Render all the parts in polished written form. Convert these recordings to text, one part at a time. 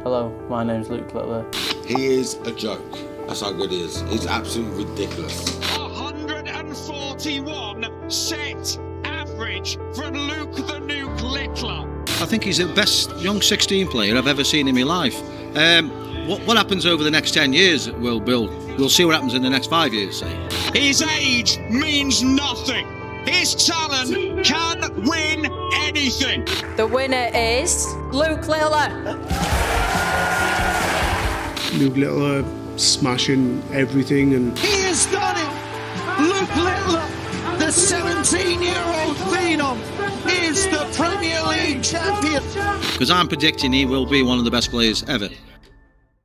Hello, my name's Luke Littler. He is a joke. That's how good he is. He's absolutely ridiculous. 141 set average from Luke the Nuke Littler. I think he's the best young 16 player I've ever seen in my life. What happens over the next 10 years, we'll see what happens in the next 5 years, say. His age means nothing. His talent can win anything. The winner is Luke Littler. Luke Littler smashing everything, and He has done it. Luke Littler, the 17-year-old phenom, is the Premier League champion. Because I'm predicting he will be one of the best players ever.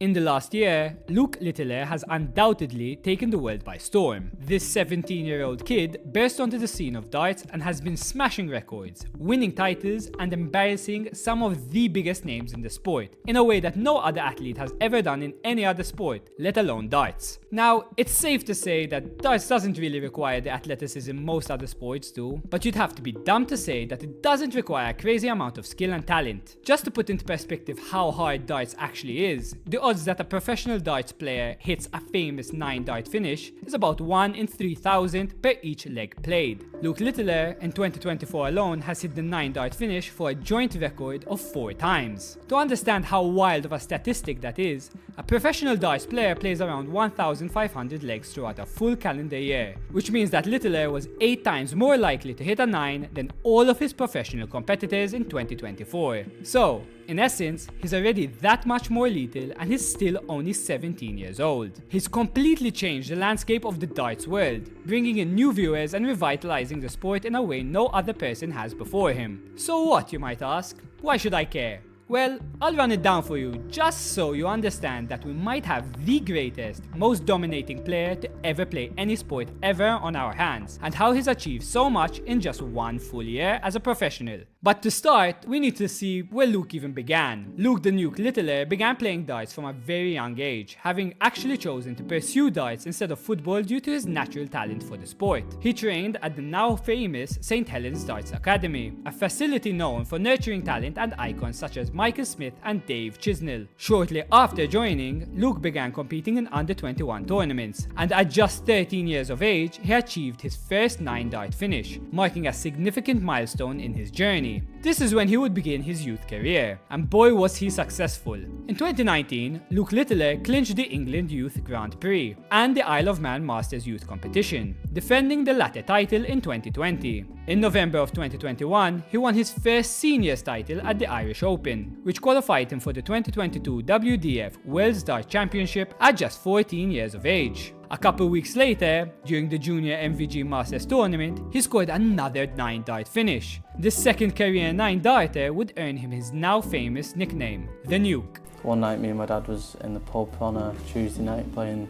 In the last year, Luke Littler has undoubtedly taken the world by storm. This 17-year-old kid burst onto the scene of darts and has been smashing records, winning titles and embarrassing some of the biggest names in the sport, in a way that no other athlete has ever done in any other sport, let alone darts. Now, it's safe to say that darts doesn't really require the athleticism most other sports do, but you'd have to be dumb to say that it doesn't require a crazy amount of skill and talent. Just to put into perspective how hard darts actually is, the odds that a professional darts player hits a famous 9-dart finish is about 1 in 3,000 per each leg played. Luke Littler in 2024 alone has hit the 9-dart finish for a joint record of 4 times. To understand how wild of a statistic that is, a professional darts player plays around 1,500 legs throughout a full calendar year, which means that Littler was 8 times more likely to hit a 9 than all of his professional competitors in 2024. So, in essence, he's already that much more lethal and he's still only 17 years old. He's completely changed the landscape of the darts world, bringing in new viewers and revitalizing the sport in a way no other person has before him. So what, you might ask? Why should I care? Well, I'll run it down for you just so you understand that we might have the greatest, most dominating player to ever play any sport ever on our hands, and how he's achieved so much in just 1 full year as a professional. But to start, we need to see where Luke even began. Luke the Nuke Littler began playing darts from a very young age, having actually chosen to pursue darts instead of football due to his natural talent for the sport. He trained at the now famous St. Helens Darts Academy, a facility known for nurturing talent and icons such as Michael Smith and Dave Chisnell. Shortly after joining, Luke began competing in under-21 tournaments, and at just 13 years of age, he achieved his first 9-dart finish, marking a significant milestone in his journey. This is when he would begin his youth career, and boy was he successful. In 2019, Luke Littler clinched the England Youth Grand Prix and the Isle of Man Masters Youth Competition, defending the latter title in 2020. In November of 2021, he won his first seniors title at the Irish Open, which qualified him for the 2022 WDF World Darts Championship at just 14 years of age. A couple weeks later, during the Junior MVG Masters tournament, he scored another 9-dart finish. This second career 9-darter would earn him his now famous nickname, the Nuke. One night me and my dad was in the pub on a Tuesday night playing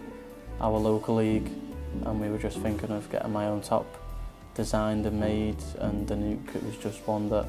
our local league, and we were just thinking of getting my own top designed and made, and the Nuke, it was just one that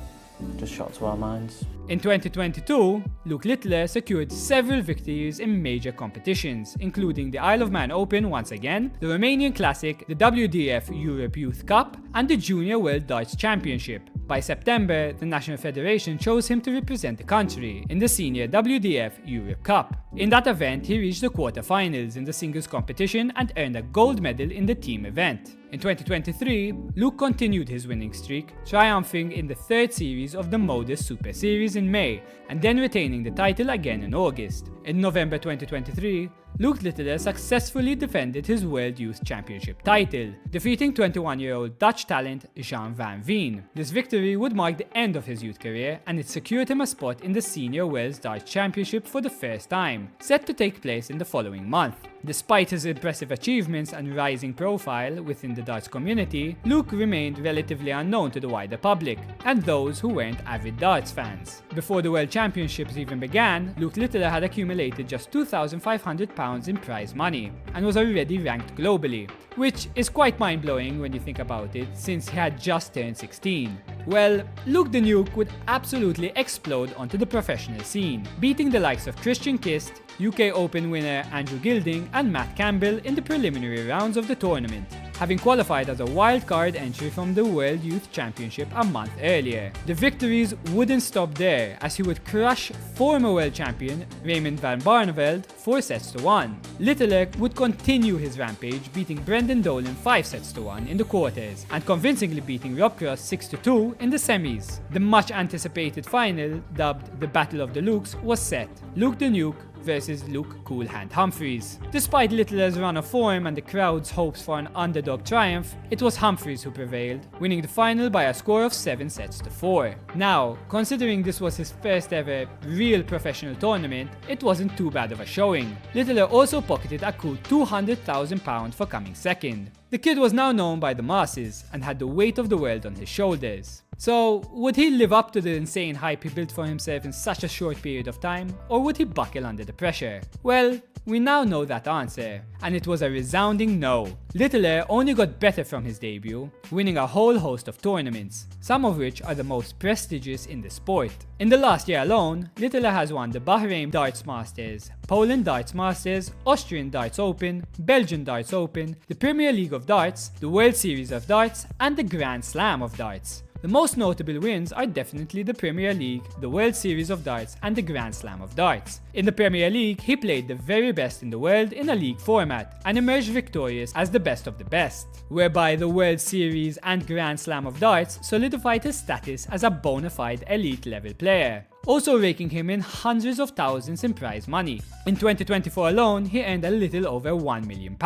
just shot to our minds. In 2022, Luke Littler secured several victories in major competitions, including the Isle of Man Open once again, the Romanian Classic, the WDF Europe Youth Cup, and the Junior World Darts Championship. By September, the National Federation chose him to represent the country in the Senior WDF Europe Cup. In that event, he reached the quarterfinals in the singles competition and earned a gold medal in the team event. In 2023, Luke continued his winning streak, triumphing in the 3rd series of the Modus Super Series in May, and then retaining the title again in August. In November 2023, Luke Littler successfully defended his World Youth Championship title, defeating 21-year-old Dutch talent Jean van Veen. This victory would mark the end of his youth career, and it secured him a spot in the Senior World Darts Championship for the first time, set to take place in the following month. Despite his impressive achievements and rising profile within the darts community, Luke remained relatively unknown to the wider public, and those who weren't avid darts fans. Before the World Championships even began, Luke Littler had accumulated just £2,500 in prize money, and was already ranked globally, which is quite mind-blowing when you think about it, since he had just turned 16. Well, Luke the Nuke would absolutely explode onto the professional scene, beating the likes of Christian Kist, UK Open winner Andrew Gilding and Matt Campbell in the preliminary rounds of the tournament. having qualified as a wildcard entry from the World Youth Championship a month earlier. The victories wouldn't stop there, as he would crush former world champion Raymond van Barneveld 4-1. Little would continue his rampage, beating Brendan Dolan 5-1 in the quarters, and convincingly beating Rob Cross 6-2 in the semis. The much anticipated final, dubbed the Battle of the Lukes, was set. Luke the Nuke versus Luke Cool Hand Humphries. Despite Littler's run of form and the crowd's hopes for an underdog triumph, it was Humphries who prevailed, winning the final by a score of 7-4. Now, considering this was his first ever real professional tournament, it wasn't too bad of a showing. Littler also pocketed a cool £200,000 for coming second. The kid was now known by the masses and had the weight of the world on his shoulders. So, would he live up to the insane hype he built for himself in such a short period of time, or would he buckle under the pressure? Well, we now know that answer, and it was a resounding no. Littler only got better from his debut, winning a whole host of tournaments, some of which are the most prestigious in the sport. In the last year alone, Littler has won the Bahrain Darts Masters, Poland Darts Masters, Austrian Darts Open, Belgian Darts Open, the Premier League of Darts, the World Series of Darts, and the Grand Slam of Darts. The most notable wins are definitely the Premier League, the World Series of Darts, and the Grand Slam of Darts. In the Premier League, he played the very best in the world in a league format and emerged victorious as the best of the best, whereby the World Series and Grand Slam of Darts solidified his status as a bona fide elite level player, also raking him in hundreds of thousands in prize money. In 2024 alone, he earned a little over £1 million.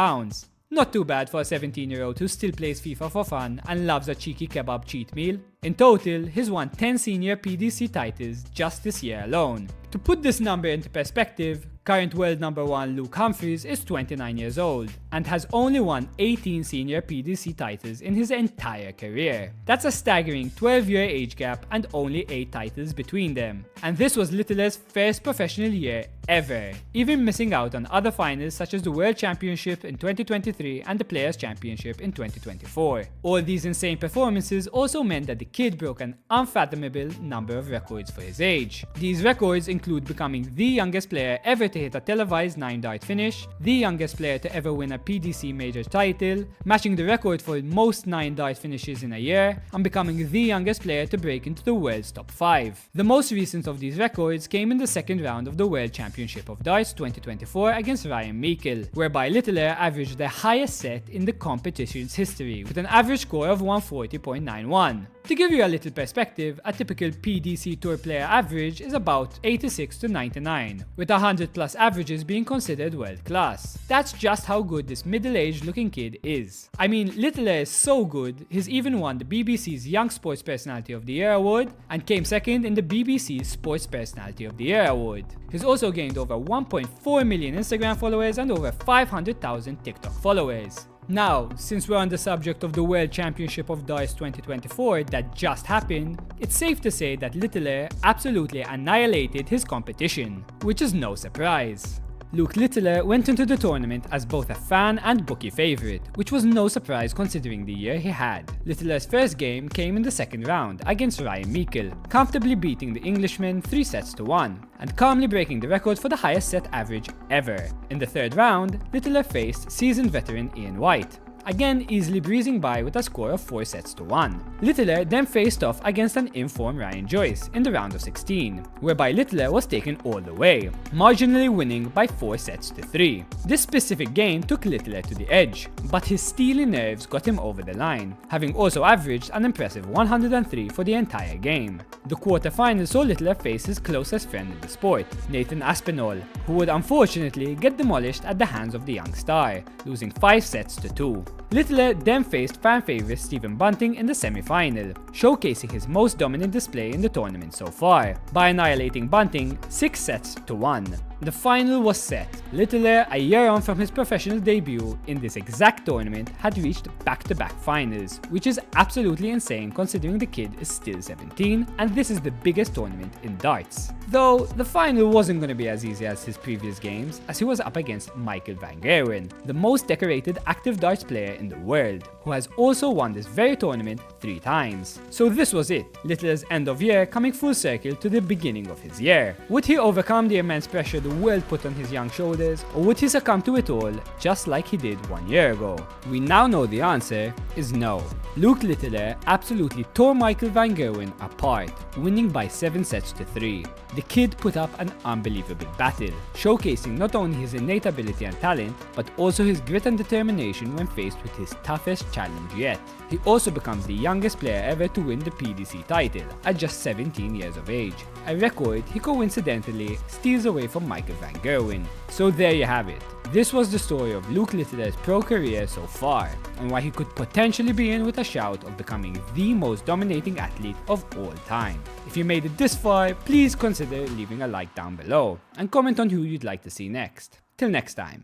Not too bad for a 17-year-old who still plays FIFA for fun and loves a cheeky kebab cheat meal. In total, he's won 10 senior PDC titles just this year alone. To put this number into perspective, current world number 1 Luke Humphries is 29 years old and has only won 18 senior PDC titles in his entire career. That's a staggering 12-year age gap and only 8 titles between them. And this was Littler's first professional year ever, even missing out on other finals such as the World Championship in 2023 and the Players' Championship in 2024. All these insane performances also meant that the kid broke an unfathomable number of records for his age. These records include becoming the youngest player ever to hit a televised 9-dart finish, the youngest player to ever win a PDC major title, matching the record for most 9-dart finishes in a year, and becoming the youngest player to break into the world's top 5. The most recent of these records came in the second round of the World Championship of Darts 2024 against Ryan Meikle, whereby Littler averaged the highest set in the competition's history, with an average score of 140.91. To give you a little perspective, a typical PDC Tour player average is about 86 to 99, with 100 plus averages being considered world class. That's just how good this middle-aged looking kid is. I mean, Littler is so good, he's even won the BBC's Young Sports Personality of the Year award and came second in the BBC's Sports Personality of the Year award. He's also gained over 1.4 million Instagram followers and over 500,000 TikTok followers. Now, since we're on the subject of the World Championship of Darts 2024 that just happened, it's safe to say that Littler absolutely annihilated his competition, which is no surprise. Luke Littler went into the tournament as both a fan and bookie favourite, which was no surprise considering the year he had. Littler's first game came in the second round against Ryan Meikle, comfortably beating the Englishman 3-1, and calmly breaking the record for the highest set average ever. In the third round, Littler faced seasoned veteran Ian White, again easily breezing by with a score of 4-1. Littler then faced off against an in-form Ryan Joyce in the round of 16, whereby Littler was taken all the way, marginally winning by 4-3. This specific game took Littler to the edge, but his steely nerves got him over the line, having also averaged an impressive 103 for the entire game. The quarterfinals saw Littler face his closest friend in the sport, Nathan Aspinall, who would unfortunately get demolished at the hands of the young star, losing 5-2. Littler then faced fan favourite Stephen Bunting in the semi-final, showcasing his most dominant display in the tournament so far, by annihilating Bunting 6-1. The final was set. Littler, a year on from his professional debut in this exact tournament, had reached back-to-back finals, which is absolutely insane considering the kid is still 17 and this is the biggest tournament in darts. Though the final wasn't going to be as easy as his previous games, as he was up against Michael van Gerwen, the most decorated active darts player in the world, who has also won this very tournament 3 times. So this was it, Littler's end of year coming full circle to the beginning of his year. Would he overcome the immense pressure the world put on his young shoulders, or would he succumb to it all just like he did 1 year ago? We now know the answer is no. Luke Littler absolutely tore Michael Van Gerwen apart, winning by 7-3. The kid put up an unbelievable battle, showcasing not only his innate ability and talent, but also his grit and determination when faced with his toughest challenge yet. He also becomes the youngest player ever to win the PDC title at just 17 years of age, a record he coincidentally steals away from Michael Van Gerwen. So there you have it. This was the story of Luke Littler's pro career so far, and why he could potentially be in with a shout of becoming the most dominating athlete of all time. If you made it this far, please consider leaving a like down below, and comment on who you'd like to see next. Till next time.